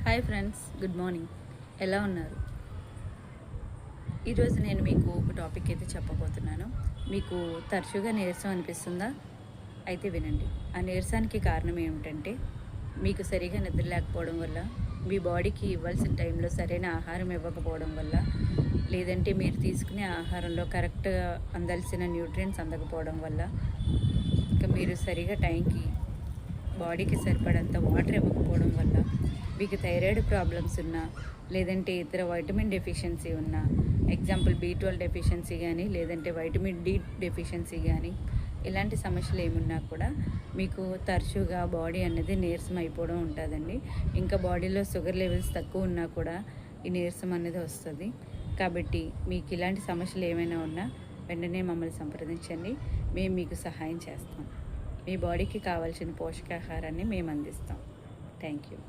Hi friends, good morning. ఎలా ఉన్నారు? ఈరోజు నేను మీకు ఒక టాపిక్ అయితే చెప్పబోతున్నాను. మీకు తరచుగా నీరసం అనిపిస్తుందా? అయితే వినండి. ఆ నీరసానికి కారణం ఏమిటంటే మీకు సరిగా నిద్ర లేకపోవడం వల్ల, మీ బాడీకి ఇవ్వాల్సిన టైంలో సరైన ఆహారం ఇవ్వకపోవడం వల్ల, లేదంటే మీరు తీసుకునే ఆహారంలో కరెక్ట్గా అందాల్సిన న్యూట్రియంట్స్ అందకపోవడం వల్ల, ఇంకా మీరు సరిగా టైంకి బాడీకి సరిపడంత వాటర్ ఇవ్వకపోవడం వల్ల, మీకు థైరాయిడ్ ప్రాబ్లమ్స్ ఉన్నా, లేదంటే ఇతర వైటమిన్ డెఫిషియన్సీ ఉన్నా, ఎగ్జాంపుల్ B12 డెఫిషియన్సీ కానీ, లేదంటే వైటమిన్ D డెఫిషియన్సీ కానీ, ఇలాంటి సమస్యలు ఏమున్నా కూడా మీకు తరచుగా బాడీ అనేది నీరసం అయిపోవడం ఉంటుందండి. ఇంకా బాడీలో షుగర్ లెవెల్స్ తక్కువ ఉన్నా కూడా ఈ నీరసం అనేది వస్తుంది. కాబట్టి మీకు ఇలాంటి సమస్యలు ఏమైనా ఉన్నా వెంటనే మమ్మల్ని సంప్రదించండి. మేము మీకు సహాయం చేస్తాం. మీ బాడీకి కావాల్సిన పోషకాహారాన్ని మేము అందిస్తాం. Thank you.